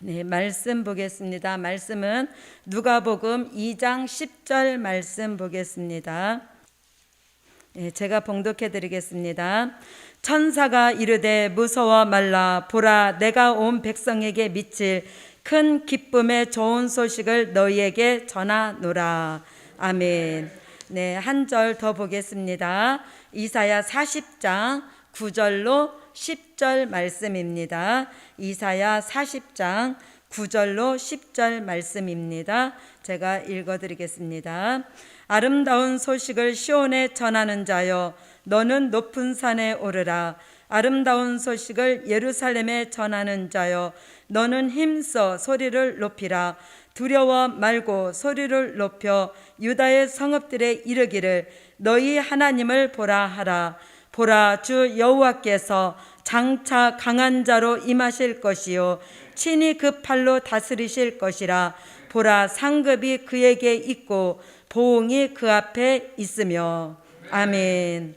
네, 말씀 보겠습니다. 말씀은 누가복음 2장 10절 말씀 보겠습니다. 네, 제가 봉독해 드리겠습니다. 천사가 이르되 무서워 말라. 보라, 내가 온 백성에게 미칠 큰 기쁨의 좋은 소식을 너희에게 전하노라. 아멘. 네, 한 절 더 보겠습니다. 이사야 40장 9절로 10절 말씀입니다. 이사야 40장 9절로 10절 말씀입니다. 제가 읽어드리겠습니다. 아름다운 소식을 시온에 전하는 자여, 너는 높은 산에 오르라. 아름다운 소식을 예루살렘에 전하는 자여, 너는 힘써 소리를 높이라. 두려워 말고 소리를 높여 유다의 성읍들에 이르기를 너희 하나님을 보라 하라. 보라, 주 여호와께서 장차 강한 자로 임하실 것이요 친히 그 팔로 다스리실 것이라. 보라, 상급이 그에게 있고 보응이 그 앞에 있으며. 아멘.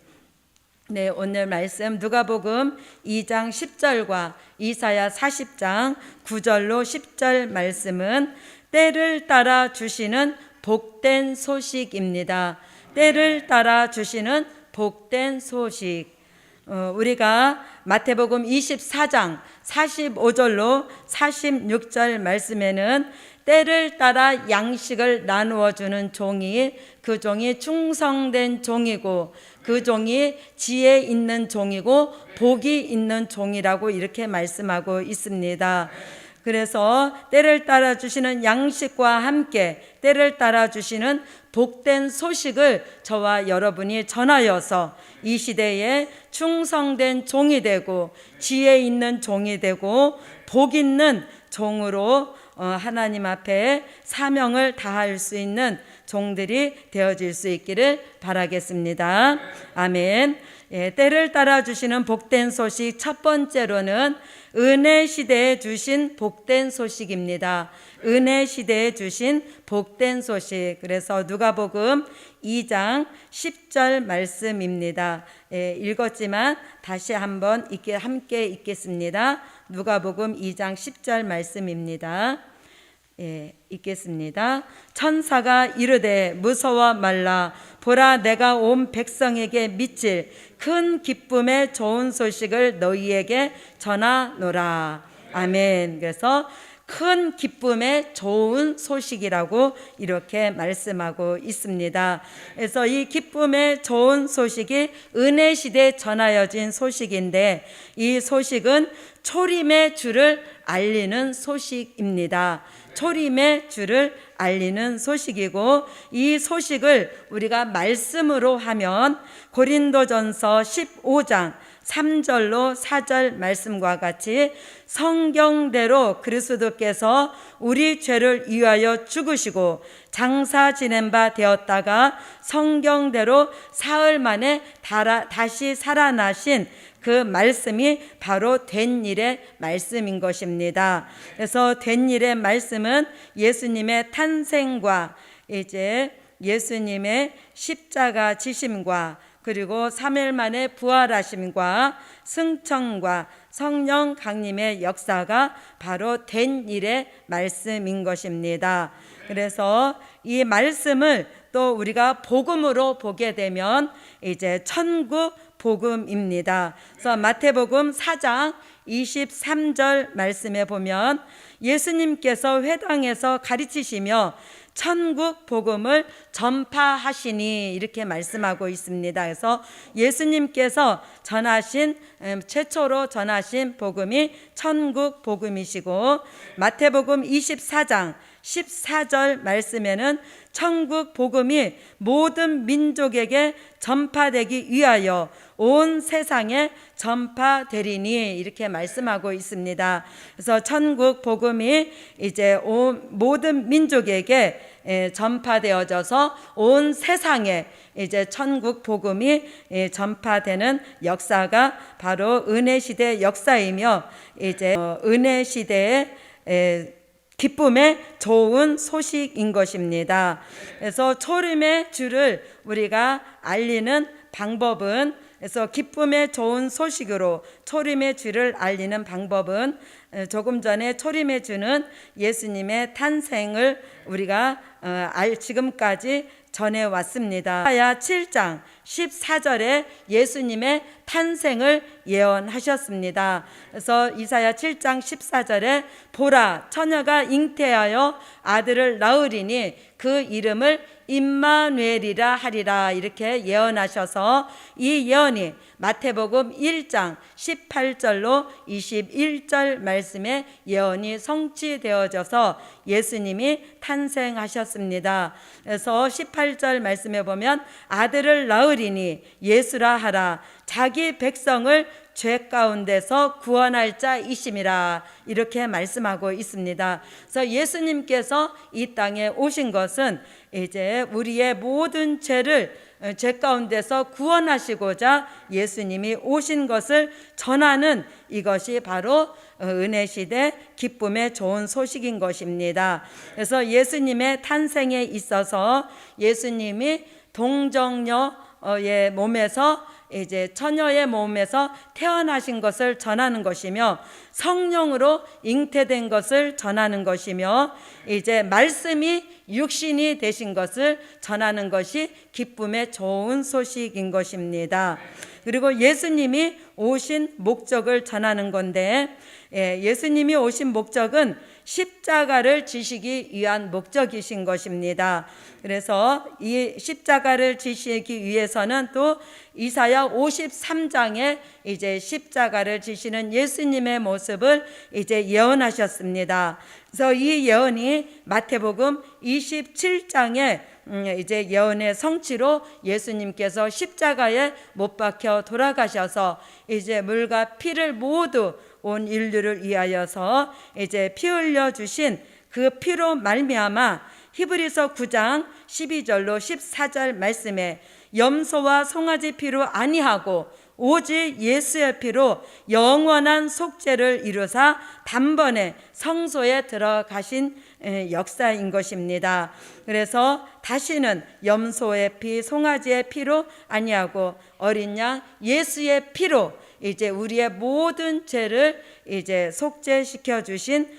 네, 오늘 말씀 누가복음 2장 10절과 이사야 40장 9절로 10절 말씀은 때를 따라 주시는 복된 소식입니다. 때를 따라 주시는 복된 소식. 우리가 마태복음 24장 45절로 46절 말씀에는 때를 따라 양식을 나누어 주는 종이, 그 종이 충성된 종이고 그 종이 지혜 있는 종이고 복이 있는 종이라고 이렇게 말씀하고 있습니다. 그래서 때를 따라 주시는 양식과 함께 때를 따라 주시는 복된 소식을 저와 여러분이 전하여서 이 시대에 충성된 종이 되고 지혜 있는 종이 되고 복 있는 종으로 하나님 앞에 사명을 다할 수 있는 종들이 되어질 수 있기를 바라겠습니다. 아멘. 예, 때를 따라 주시는 복된 소식, 첫 번째로는 은혜 시대에 주신 복된 소식입니다. 은혜 시대에 주신 복된 소식. 그래서 누가복음 2장 10절 말씀입니다. 예, 읽었지만 다시 한번 함께 읽겠습니다. 누가복음 2장 10절 말씀입니다. 예, 읽겠습니다. 천사가 이르되 무서워 말라. 보라, 내가 온 백성에게 미칠 큰 기쁨의 좋은 소식을 너희에게 전하노라. 아멘. 그래서 큰 기쁨의 좋은 소식이라고 이렇게 말씀하고 있습니다. 그래서 이 기쁨의 좋은 소식이 은혜 시대에 전하여진 소식인데 이 소식은 초림의 주를 알리는 소식입니다. 초림의 주를 알리는 소식이고 이 소식을 우리가 말씀으로 하면 고린도전서 15장 3절로 4절 말씀과 같이 성경대로 그리스도께서 우리 죄를 위하여 죽으시고 장사 지낸 바 되었다가 성경대로 사흘 만에 다시 살아나신 그 말씀이 바로 된 일의 말씀인 것입니다. 그래서 된 일의 말씀은 예수님의 탄생과 이제 예수님의 십자가 지심과 그리고 3일 만에 부활하심과 승천과 성령 강림의 역사가 바로 된 일의 말씀인 것입니다. 그래서 이 말씀을 또 우리가 복음으로 보게 되면 이제 천국 복음입니다. 그래서 마태복음 4장 23절 말씀에 보면 예수님께서 회당에서 가르치시며 천국 복음을 전파하시니 이렇게 말씀하고 있습니다. 그래서 예수님께서 최초로 전하신 복음이 천국 복음이시고 마태복음 24장 14절 말씀에는 천국 복음이 모든 민족에게 전파되기 위하여 온 세상에 전파되리니 이렇게 말씀하고 있습니다. 그래서 천국 복음이 이제 모든 민족에게 전파되어져서 온 세상에 이제 천국 복음이 전파되는 역사가 바로 은혜 시대 역사이며 이제 은혜 시대의 기쁨의 좋은 소식인 것입니다. 그래서 초림의 주를 우리가 알리는 방법은 그래서 기쁨의 좋은 소식으로 초림의 주를 알리는 방법은 조금 전에 초림의 주는 예수님의 탄생을 우리가 지금까지 전해왔습니다. 이사야 7장 14절에 예수님의 탄생을 예언하셨습니다. 그래서 이사야 7장 14절에 보라 처녀가 잉태하여 아들을 낳으리니 그 이름을 임마누엘이라 하리라 이렇게 예언하셔서 이 예언이 마태복음 1장 18절로 21절 말씀의 예언이 성취되어져서 예수님이 탄생하셨습니다. 그래서 18절 말씀에 보면 아들을 낳으리니 예수라 하라 자기 백성을 죄 가운데서 구원할 자이심이라 이렇게 말씀하고 있습니다. 그래서 예수님께서 이 땅에 오신 것은 이제 우리의 모든 죄를 죄 가운데서 구원하시고자 예수님이 오신 것을 전하는 이것이 바로 은혜 시대 기쁨의 좋은 소식인 것입니다. 그래서 예수님의 탄생에 있어서 예수님이 동정녀의 몸에서 이제 처녀의 몸에서 태어나신 것을 전하는 것이며 성령으로 잉태된 것을 전하는 것이며 이제 말씀이 육신이 되신 것을 전하는 것이 기쁨의 좋은 소식인 것입니다. 그리고 예수님이 오신 목적을 전하는 건데 예수님이 오신 목적은 십자가를 지시기 위한 목적이신 것입니다. 그래서 이 십자가를 지시기 위해서는 또 이사야 53장에 이제 십자가를 지시는 예수님의 모습을 이제 예언하셨습니다. 그래서 이 예언이 마태복음 27장에 이제 예언의 성취로 예수님께서 십자가에 못 박혀 돌아가셔서 이제 물과 피를 모두 온 인류를 위하여서 이제 피 흘려 주신 그 피로 말미암아 히브리서 9장 12절로 14절 말씀에 염소와 송아지 피로 아니하고 오직 예수의 피로 영원한 속죄를 이루사 단번에 성소에 들어가신 역사인 것입니다. 그래서 다시는 염소의 피, 송아지의 피로 아니하고 어린 양 예수의 피로 이제 우리의 모든 죄를 이제 속죄시켜 주신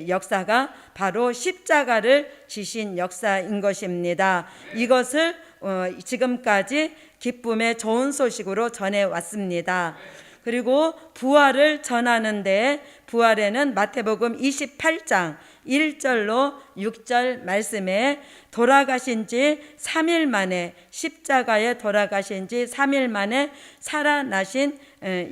역사가 바로 십자가를 지신 역사인 것입니다. 이것을 지금까지 기쁨의 좋은 소식으로 전해왔습니다. 그리고 부활을 전하는데 부활에는 마태복음 28장 1절로 6절 말씀에 돌아가신 지 3일 만에 십자가에 돌아가신 지 3일 만에 살아나신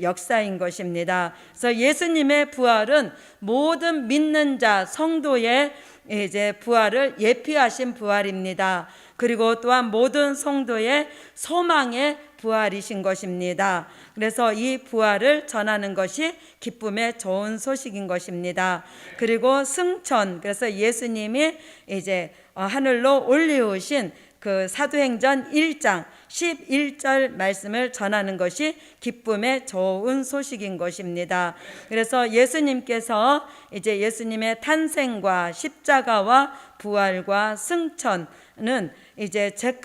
역사인 것입니다. 그래서 예수님의 부활은 모든 믿는 자 성도의 이제 부활을 예표하신 부활입니다. 그리고 또한 모든 성도의 소망의 부활이신 것입니다. 그래서 이 부활을 전하는 것이 기쁨의 좋은 소식인 것입니다. 그리고 승천, 그래서 예수님이 이제 하늘로 올리우신 그 사도행전 1장 11절 말씀을 전하는 것이 기쁨의 좋은 소식인 것입니다. 그래서 예수님께서 이제 예수님의 탄생과 십자가와 부활과 승천은 이제 죄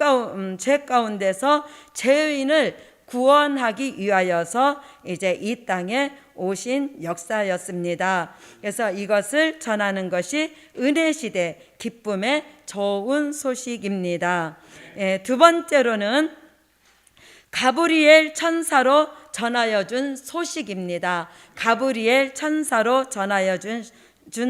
가운데서 죄인을 구원하기 위하여서 이제 이 땅에 오신 역사였습니다. 그래서 이것을 전하는 것이 은혜 시대 기쁨의 좋은 소식입니다. 두 번째로는 가브리엘 천사로 전하여 준 소식입니다. 가브리엘 천사로 전하여 준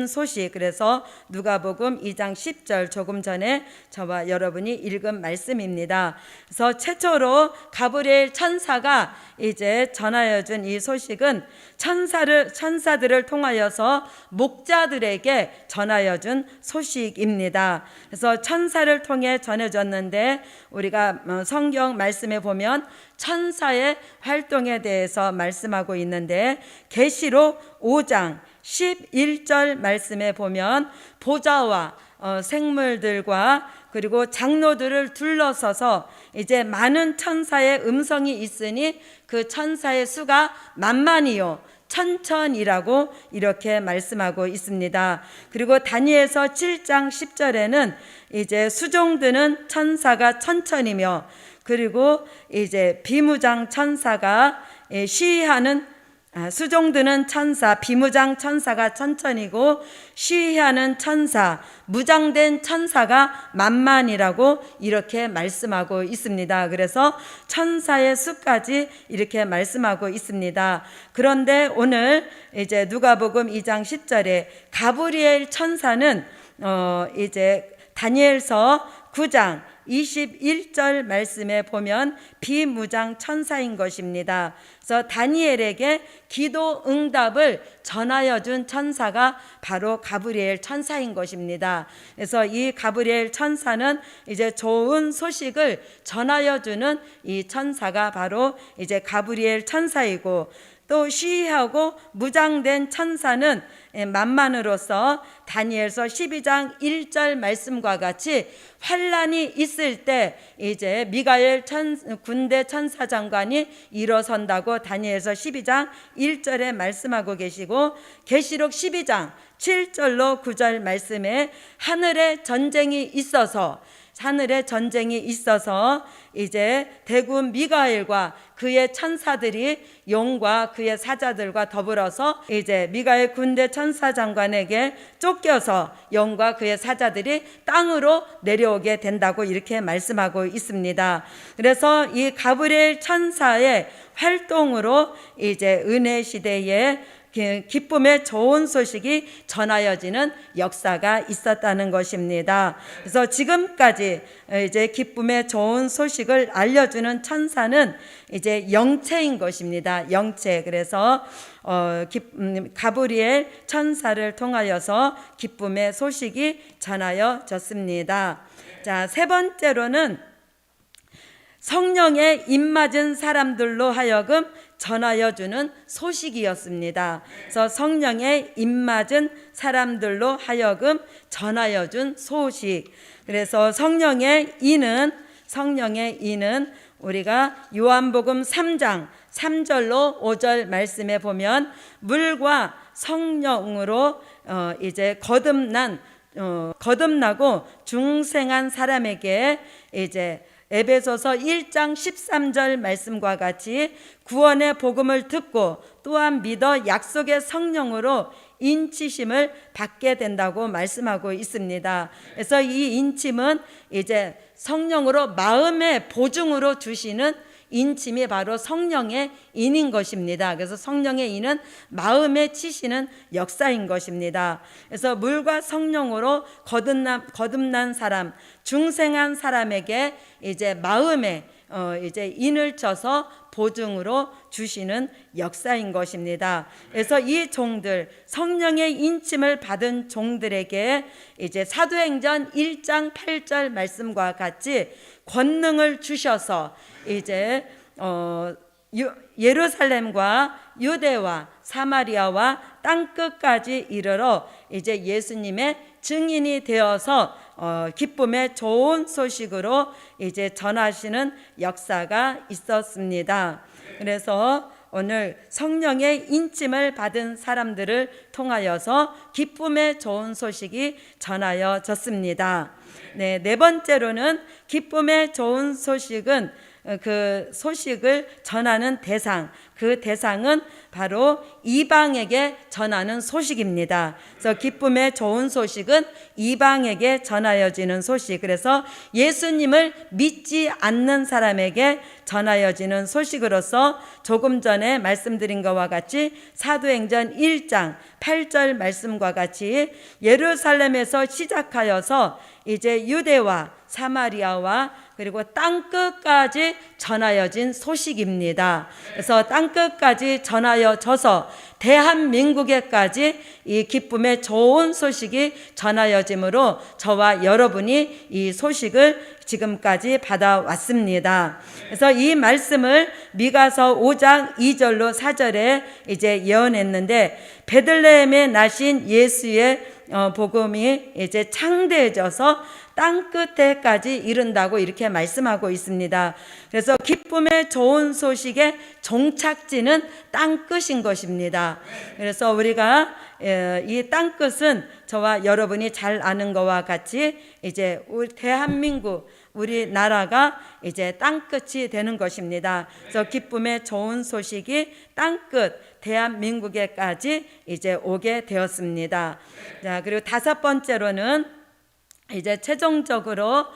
소식. 그래서 누가복음 2장 10절 조금 전에 저와 여러분이 읽은 말씀입니다. 그래서 최초로 가브리엘 천사가 이제 전하여 준 이 소식은 천사들을 통하여서 목자들에게 전하여 준 소식입니다. 그래서 천사를 통해 전해졌는데 우리가 성경 말씀에 보면 천사의 활동에 대해서 말씀하고 있는데 계시록 5장 11절 말씀에 보면 보좌와 생물들과 그리고 장로들을 둘러서서 이제 많은 천사의 음성이 있으니 그 천사의 수가 만만이요 천천이라고 이렇게 말씀하고 있습니다. 그리고 다니엘서 7장 10절에는 이제 수종드는 천사가 천천이며, 그리고 이제 비무장 천사가 시위하는 수종드는 천사, 비무장 천사가 천천이고, 시위하는 천사, 무장된 천사가 만만이라고 이렇게 말씀하고 있습니다. 그래서 천사의 수까지 이렇게 말씀하고 있습니다. 그런데 오늘 이제 누가복음 2장 10절에 가브리엘 천사는 이제 다니엘서 9장 21절 말씀에 보면 비무장 천사인 것입니다. 그래서 다니엘에게 기도 응답을 전하여 준 천사가 바로 가브리엘 천사인 것입니다. 그래서 이 가브리엘 천사는 이제 좋은 소식을 전하여 주는 이 천사가 바로 이제 가브리엘 천사이고, 또 시위하고 무장된 천사는 만만으로서 다니엘서 12장 1절 말씀과 같이 환란이 있을 때 이제 미가엘 군대 천사장관이 일어선다고 다니엘서 12장 1절에 말씀하고 계시고, 계시록 12장 7절로 9절 말씀에 하늘에 전쟁이 있어서 이제 대군 미가엘과 그의 천사들이 용과 그의 사자들과 더불어서 이제 미가엘 군대 천사장관에게 쫓겨서 용과 그의 사자들이 땅으로 내려오게 된다고 이렇게 말씀하고 있습니다. 그래서 이 가브리엘 천사의 활동으로 이제 은혜 시대에 기쁨의 좋은 소식이 전하여지는 역사가 있었다는 것입니다. 그래서 지금까지 이제 기쁨의 좋은 소식을 알려주는 천사는 이제 영체인 것입니다. 영체. 그래서 가브리엘 천사를 통하여서 기쁨의 소식이 전하여졌습니다. 자, 세 번째로는 성령에 입맞은 사람들로 하여금 전하여주는 소식이었습니다. 그래서 성령에 입맞은 사람들로 하여금 전하여준 소식. 그래서 성령의 인은 우리가 요한복음 3장 3절로 5절 말씀에 보면 물과 성령으로 이제 거듭나고 중생한 사람에게 이제 에베소서 1장 13절 말씀과 같이 구원의 복음을 듣고 또한 믿어 약속의 성령으로 인치심을 받게 된다고 말씀하고 있습니다. 그래서 이 인침은 이제 성령으로 마음의 보증으로 주시는 인침이 바로 성령의 인인 것입니다. 그래서 성령의 인은 마음에 치시는 역사인 것입니다. 그래서 물과 성령으로 거듭난 사람, 중생한 사람에게 이제 마음에 이제 인을 쳐서 보증으로 주시는 역사인 것입니다. 그래서 이 종들, 성령의 인침을 받은 종들에게 이제 사도행전 1장 8절 말씀과 같이 권능을 주셔서 이제 예루살렘과 유대와 사마리아와 땅끝까지 이르러 이제 예수님의 증인이 되어서 기쁨의 좋은 소식으로 이제 전하시는 역사가 있었습니다. 그래서 오늘 성령의 인침을 받은 사람들을 통하여서 기쁨의 좋은 소식이 전하여졌습니다. 네 번째로는 기쁨의 좋은 소식은 그 소식을 전하는 대상, 그 대상은 바로 이방에게 전하는 소식입니다. 그래서 기쁨의 좋은 소식은 이방에게 전하여지는 소식. 그래서 예수님을 믿지 않는 사람에게 전하여지는 소식으로서 조금 전에 말씀드린 것과 같이 사도행전 1장 8절 말씀과 같이 예루살렘에서 시작하여서 이제 유대와 사마리아와 그리고 땅끝까지 전하여진 소식입니다. 그래서 땅끝까지 전하여져서 대한민국에까지 이 기쁨의 좋은 소식이 전하여짐으로 저와 여러분이 이 소식을 지금까지 받아왔습니다. 그래서 이 말씀을 미가서 5장 2절로 4절에 이제 예언했는데 베들레헴에 나신 예수의 복음이 이제 창대해져서 땅 끝에까지 이른다고 이렇게 말씀하고 있습니다. 그래서 기쁨의 좋은 소식의 종착지는 땅 끝인 것입니다. 것입니다. 그래서 우리가 이 땅끝은 저와 여러분이 잘 아는 것과 같이 이제 우리 대한민국 우리나라가 이제 땅끝이 되는 것입니다. 그래서 기쁨의 좋은 소식이 땅끝 대한민국에까지 이제 오게 되었습니다. 자, 그리고 다섯 번째로는 이제 최종적으로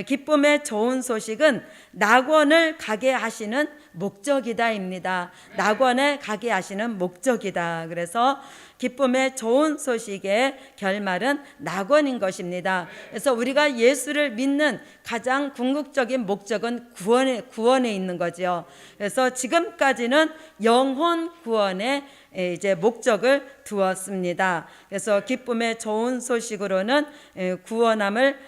기쁨의 좋은 소식은 낙원을 가게 하시는 목적이다입니다. 낙원에 가게 하시는 목적이다. 그래서 기쁨의 좋은 소식의 결말은 낙원인 것입니다. 그래서 우리가 예수를 믿는 가장 궁극적인 목적은 구원에 있는 거죠. 그래서 지금까지는 영혼 구원에 이제 목적을 두었습니다. 그래서 기쁨의 좋은 소식으로는 구원함을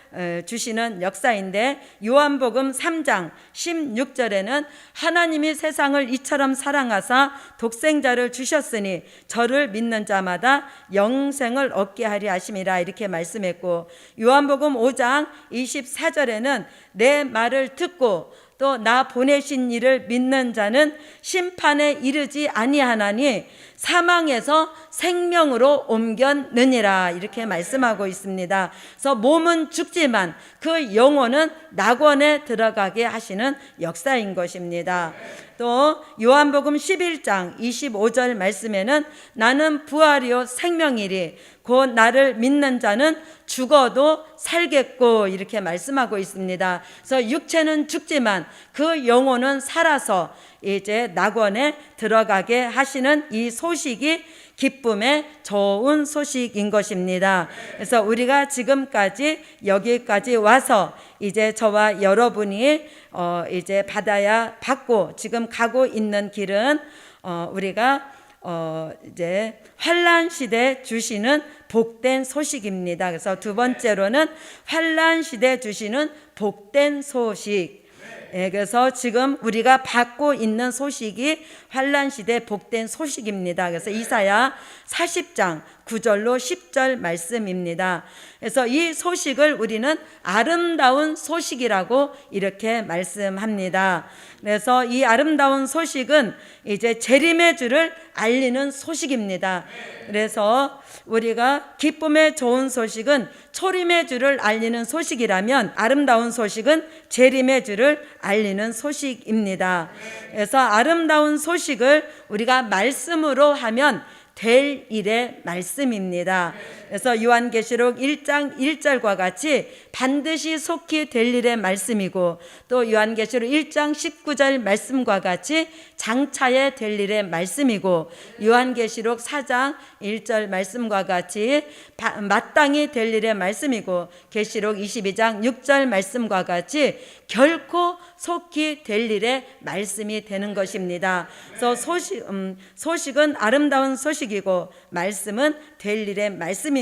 주시는 역사인데, 요한복음 3장 16절에는 하나님이 세상을 이처럼 사랑하사 독생자를 주셨으니 저를 믿는 자마다 영생을 얻게 하려 하심이라 이렇게 말씀했고, 요한복음 5장 24절에는 내 말을 듣고 또 나 보내신 이를 믿는 자는 심판에 이르지 아니하나니 사망에서 생명으로 옮겼느니라 이렇게 말씀하고 있습니다. 그래서 몸은 죽지만 그 영혼은 낙원에 들어가게 하시는 역사인 것입니다. 또 요한복음 11장 25절 말씀에는 나는 부활이요 생명이리 곧 나를 믿는 자는 죽어도 살겠고 이렇게 말씀하고 있습니다. 그래서 육체는 죽지만 그 영혼은 살아서 이제 낙원에 들어가게 하시는 이 소식이 기쁨의 좋은 소식인 것입니다. 그래서 우리가 지금까지 여기까지 와서 이제 저와 여러분이 이제 받고 지금 가고 있는 길은 우리가 이제 환난 시대 주시는 복된 소식입니다. 그래서 두 번째로는 환난 시대 주시는 복된 소식. 그래서 지금 우리가 받고 있는 소식이 환난 시대 복된 소식입니다. 그래서 이사야 40장 9절로 10절 말씀입니다. 그래서 이 소식을 우리는 아름다운 소식이라고 이렇게 말씀합니다. 그래서 이 아름다운 소식은 이제 재림의 주를 알리는 소식입니다. 그래서 우리가 기쁨의 좋은 소식은 초림의 주를 알리는 소식이라면 아름다운 소식은 재림의 주를 알리는 소식입니다. 그래서 아름다운 소식을 우리가 말씀으로 하면 될 일의 말씀입니다. 그래서 요한계시록 1장 1절과 같이 반드시 속히 될 일의 말씀이고, 또 요한계시록 1장 19절 말씀과 같이 장차에 될 일의 말씀이고, 요한계시록 4장 1절 말씀과 같이 마땅히 될 일의 말씀이고, 계시록 22장 6절 말씀과 같이 결코 속히 될 일의 말씀이 되는 것입니다. 그래서 소식은 아름다운 소식이고 말씀은 될 일의 말씀입니다.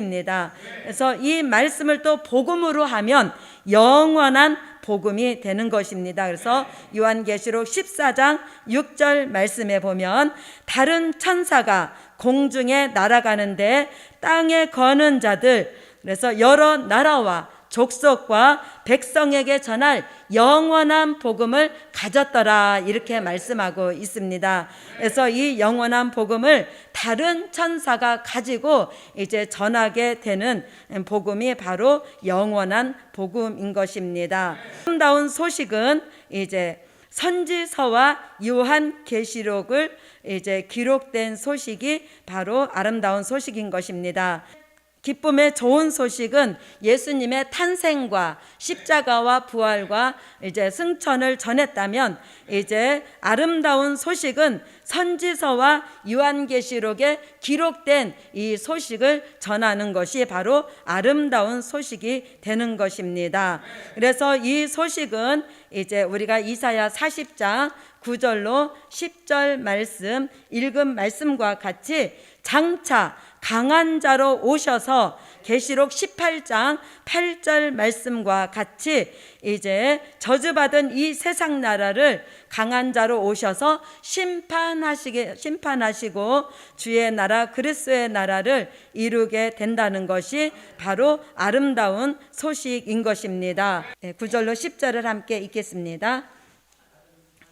그래서 이 말씀을 또 복음으로 하면 영원한 복음이 되는 것입니다. 그래서 요한계시록 14장 6절 말씀에 보면 다른 천사가 공중에 날아가는데 땅에 거는 자들, 그래서 여러 나라와 족속과 백성에게 전할 영원한 복음을 가졌더라 이렇게 말씀하고 있습니다. 그래서 이 영원한 복음을 다른 천사가 가지고 이제 전하게 되는 복음이 바로 영원한 복음인 것입니다. 아름다운 소식은 이제 선지서와 요한계시록을 이제 기록된 소식이 바로 아름다운 소식인 것입니다. 기쁨의 좋은 소식은 예수님의 탄생과 십자가와 부활과 이제 승천을 전했다면, 이제 아름다운 소식은 선지서와 요한계시록에 기록된 이 소식을 전하는 것이 바로 아름다운 소식이 되는 것입니다. 그래서 이 소식은 이제 우리가 이사야 40장 9절로 10절 말씀 읽은 말씀과 같이 장차 강한 자로 오셔서 계시록 18장 8절 말씀과 같이 이제 저주받은 이 세상 나라를 강한 자로 오셔서 심판하시고 주의 나라 그리스도의 나라를 이루게 된다는 것이 바로 아름다운 소식인 것입니다. 9절로 10절을 함께 읽겠습니다.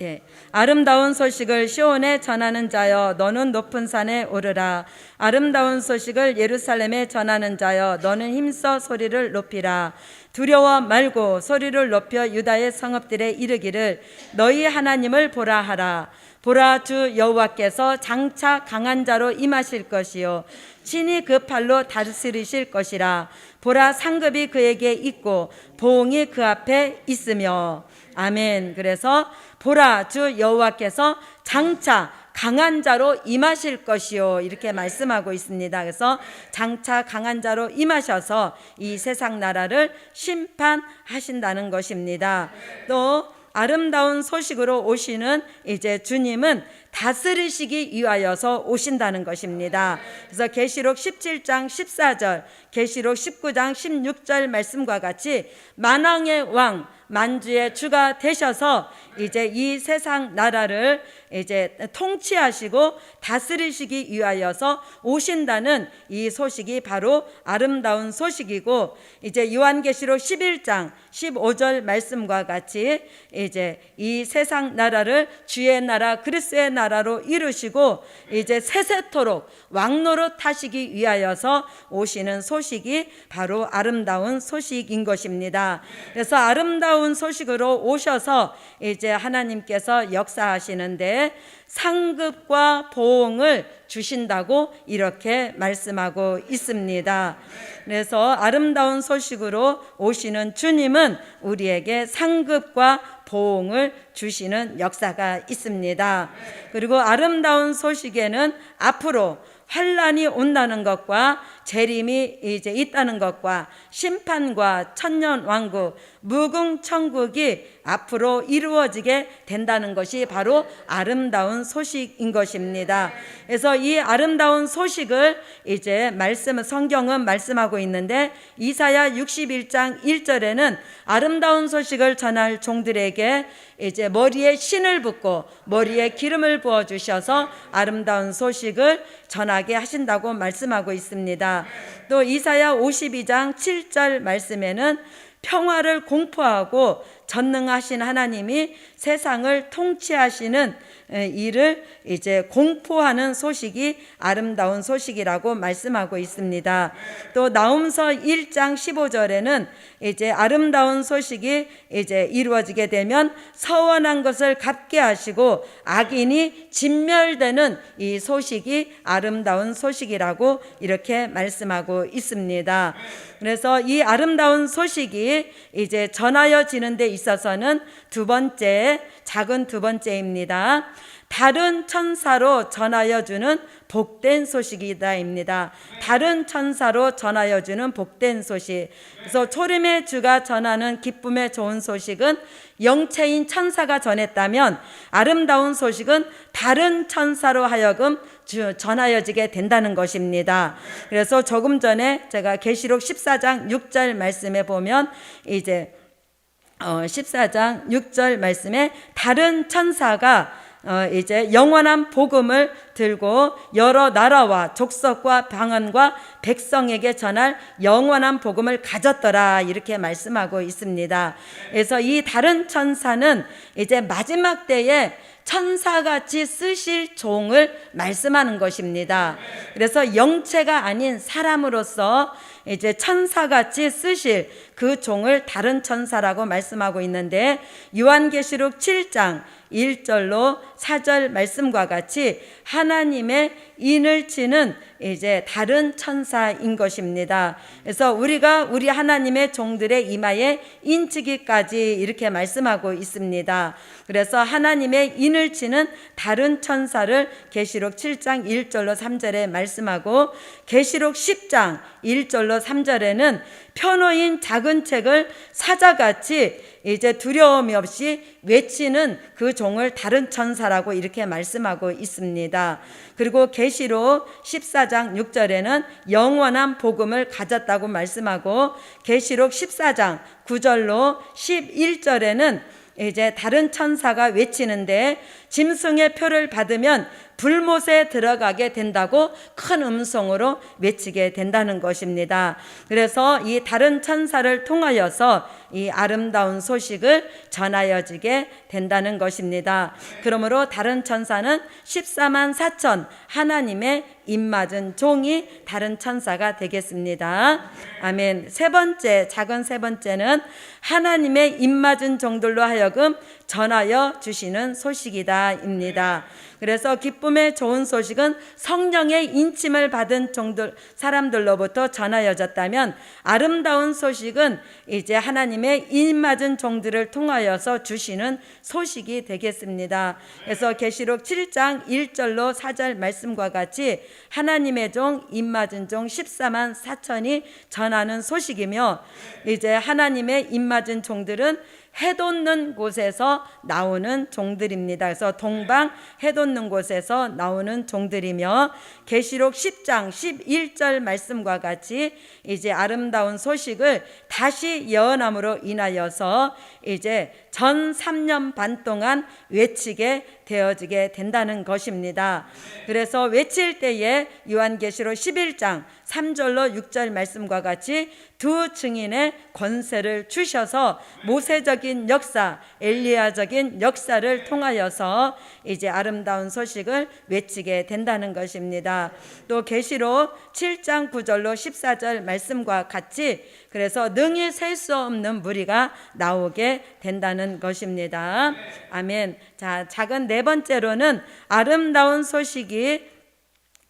예, 아름다운 소식을 시온에 전하는 자여 너는 높은 산에 오르라. 아름다운 소식을 예루살렘에 전하는 자여 너는 힘써 소리를 높이라. 두려워 말고 소리를 높여 유다의 성읍들에 이르기를 너희 하나님을 보라 하라. 보라, 주 여호와께서 장차 강한 자로 임하실 것이요 친히 그 팔로 다스리실 것이라. 보라, 상급이 그에게 있고 보응이 그 앞에 있으며. 아멘. 그래서 보라, 주 여호와께서 장차 강한 자로 임하실 것이요 이렇게 말씀하고 있습니다. 그래서 장차 강한 자로 임하셔서 이 세상 나라를 심판하신다는 것입니다. 또 아름다운 소식으로 오시는 이제 주님은 다스리시기 위하여서 오신다는 것입니다. 그래서 계시록 17장 14절, 계시록 19장 16절 말씀과 같이 만왕의 왕, 만주의 주가 되셔서 이제 이 세상 나라를 이제 통치하시고 다스리시기 위하여서 오신다는 이 소식이 바로 아름다운 소식이고, 이제 요한계시록 11장 15절 말씀과 같이 이제 이 세상 나라를 주의 나라 그리스도의 나라로 이루시고 이제 세세토록 왕노릇 하시기 위하여서 오시는 소식이 바로 아름다운 소식인 것입니다. 그래서 아름다운 소식으로 오셔서 이제 하나님께서 역사하시는데 상급과 보응을 주신다고 이렇게 말씀하고 있습니다. 그래서 아름다운 소식으로 오시는 주님은 우리에게 상급과 보응을 주시는 역사가 있습니다. 그리고 아름다운 소식에는 앞으로 환란이 온다는 것과 재림이 이제 있다는 것과 심판과 천년 왕국, 무궁천국이 앞으로 이루어지게 된다는 것이 바로 아름다운 소식인 것입니다. 그래서 이 아름다운 소식을 이제 성경은 말씀하고 있는데 이사야 61장 1절에는 아름다운 소식을 전할 종들에게 이제 머리에 신을 붓고 머리에 기름을 부어 주셔서 아름다운 소식을 전하게 하신다고 말씀하고 있습니다. 또 이사야 52장 7절 말씀에는 평화를 공포하고 전능하신 하나님이 세상을 통치하시는 일을 이제 공포하는 소식이 아름다운 소식이라고 말씀하고 있습니다. 또 나홈서 1장 15절에는 이제 아름다운 소식이 이제 이루어지게 되면 서원한 것을 갚게 하시고 악인이 진멸되는 이 소식이 아름다운 소식이라고 이렇게 말씀하고 있습니다. 그래서 이 아름다운 소식이 이제 전하여지는 데 있어서는 두 번째, 작은 두 번째입니다. 다른 천사로 전하여주는 복된 소식이다입니다. 다른 천사로 전하여주는 복된 소식. 그래서 초림의 주가 전하는 기쁨의 좋은 소식은 영체인 천사가 전했다면 아름다운 소식은 다른 천사로 하여금 전하여지게 된다는 것입니다. 그래서 조금 전에 제가 계시록 14장 6절 말씀에 보면 이제 14장 6절 말씀에 다른 천사가 이제 영원한 복음을 들고 여러 나라와 족속과 방언과 백성에게 전할 영원한 복음을 가졌더라 이렇게 말씀하고 있습니다. 그래서 이 다른 천사는 이제 마지막 때에 천사같이 쓰실 종을 말씀하는 것입니다. 그래서 영체가 아닌 사람으로서 이제 천사같이 쓰실 그 종을 다른 천사라고 말씀하고 있는데 요한계시록 7장 1절로 4절 말씀과 같이 하나님의 인을 치는 이제 다른 천사인 것입니다. 그래서 우리가 우리 하나님의 종들의 이마에 인치기까지 이렇게 말씀하고 있습니다. 그래서 하나님의 인을 치는 다른 천사를 계시록 7장 1절로 3절에 말씀하고 계시록 10장 1절로 3절에는 편호인 작은 책을 사자같이 이제 두려움이 없이 외치는 그 종을 다른 천사라고 이렇게 말씀하고 있습니다. 그리고 계시록 14장 6절에는 영원한 복음을 가졌다고 말씀하고 계시록 14장 9절로 11절에는 이제 다른 천사가 외치는데 짐승의 표를 받으면 불못에 들어가게 된다고 큰 음성으로 외치게 된다는 것입니다. 그래서 이 다른 천사를 통하여서 이 아름다운 소식을 전하여지게 된다는 것입니다. 그러므로 다른 천사는 14만 4천 하나님의 입맞은 종이 다른 천사가 되겠습니다. 아멘. 세 번째, 작은 세 번째는 하나님의 입맞은 종들로 하여금 전하여 주시는 소식이다입니다. 그래서 기쁨의 좋은 소식은 성령의 인침을 받은 사람들로부터 전하여졌다면, 아름다운 소식은 이제 하나님의 입맞은 종들을 통하여서 주시는 소식이 되겠습니다. 그래서 계시록 7장 1절로 4절 말씀과 같이 하나님의 종, 입맞은 종 14만 4천이 전하는 소식이며, 이제 하나님의 입맞은 종들은 해돋는 곳에서 나오는 종들입니다. 그래서 동방 해돋는 곳에서 나오는 종들이며, 계시록 10장 11절 말씀과 같이 이제 아름다운 소식을 다시 예언함으로 인하여서 이제 전 3년 반 동안 외치게 되어지게 된다는 것입니다. 그래서 외칠 때에 요한계시록 11장 3절로 6절 말씀과 같이 두 증인의 권세를 주셔서 모세적인 역사, 엘리야적인 역사를 통하여서 이제 아름다운 소식을 외치게 된다는 것입니다. 또 계시록 7장 9절로 14절 말씀과 같이 그래서 능히 셀 수 없는 무리가 나오게 된다는 것입니다. 아멘. 자, 작은 네 번째로는 아름다운 소식이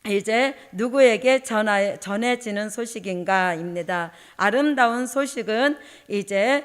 이제 누구에게 전해지는 소식인가입니다. 아름다운 소식은 이제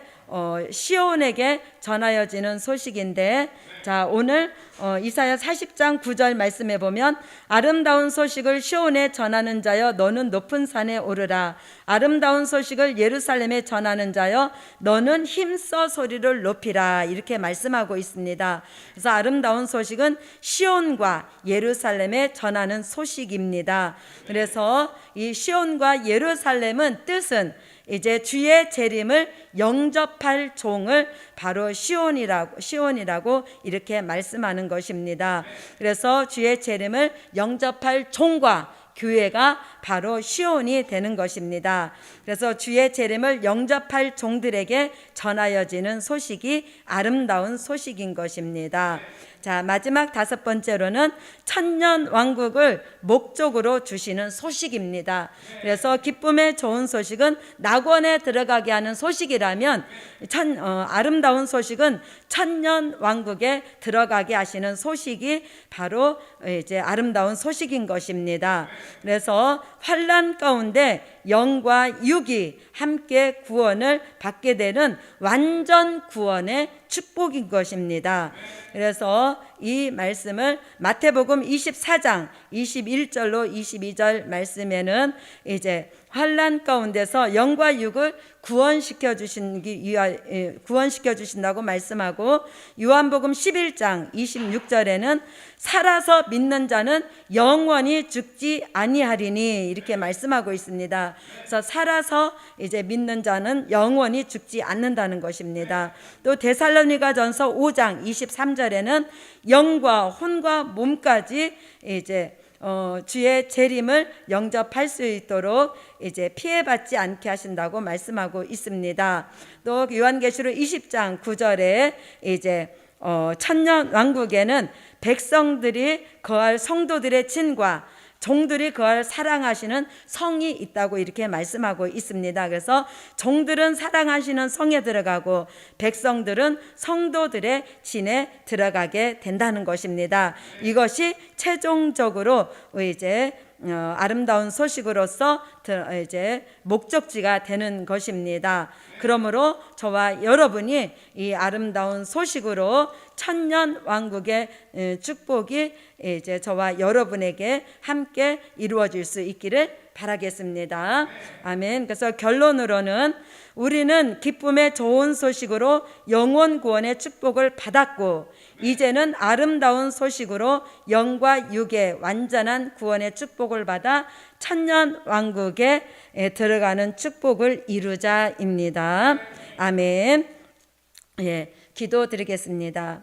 시온에게 전하여지는 소식인데, 자, 오늘 이사야 40장 9절 말씀에 보면 아름다운 소식을 시온에 전하는 자여 너는 높은 산에 오르라. 아름다운 소식을 예루살렘에 전하는 자여 너는 힘써 소리를 높이라. 이렇게 말씀하고 있습니다. 그래서 아름다운 소식은 시온과 예루살렘에 전하는 소식입니다. 그래서 이 시온과 예루살렘은 뜻은 이제 주의 재림을 영접할 종을 바로 시온이라고 이렇게 말씀하는 것입니다. 그래서 주의 재림을 영접할 종과 교회가 바로 시온이 되는 것입니다. 그래서 주의 재림을 영접할 종들에게 전하여지는 소식이 아름다운 소식인 것입니다. 자, 마지막 다섯 번째로는 천년 왕국을 목적으로 주시는 소식입니다. 그래서 기쁨의 좋은 소식은 낙원에 들어가게 하는 소식이라면, 아름다운 소식은 천년 왕국에 들어가게 하시는 소식이 바로 이제 아름다운 소식인 것입니다. 그래서 환난 가운데 영과 육이 함께 구원을 받게 되는 완전 구원의 축복인 것입니다. 그래서 이 말씀을 마태복음 24장 21절로 22절 말씀에는 이제 환난 가운데서 영과 육을 구원시켜 주신다고 말씀하고, 요한복음 11장 26절에는 살아서 믿는 자는 영원히 죽지 아니하리니 이렇게 말씀하고 있습니다. 그래서 살아서 이제 믿는 자는 영원히 죽지 않는다는 것입니다. 또 데살로니가전서 5장 23절에는 영과 혼과 몸까지 이제 주의 재림을 영접할 수 있도록 이제 피해받지 않게 하신다고 말씀하고 있습니다. 또 요한계시록 20장 9절에 이제 천년 왕국에는 백성들이 거할 성도들의 진과 종들이 그걸 사랑하시는 성이 있다고 이렇게 말씀하고 있습니다. 그래서 종들은 사랑하시는 성에 들어가고 백성들은 성도들의 진에 들어가게 된다는 것입니다. 이것이 최종적으로 이제 아름다운 소식으로서 이제 목적지가 되는 것입니다. 그러므로 저와 여러분이 이 아름다운 소식으로 천년 왕국의 축복이 이제 저와 여러분에게 함께 이루어질 수 있기를 바라겠습니다. 아멘. 그래서 결론으로는 우리는 기쁨의 좋은 소식으로 영원 구원의 축복을 받았고, 이제는 아름다운 소식으로 영과 육의 완전한 구원의 축복을 받아 천년 왕국에 들어가는 축복을 이루자입니다. 아멘. 예, 기도드리겠습니다.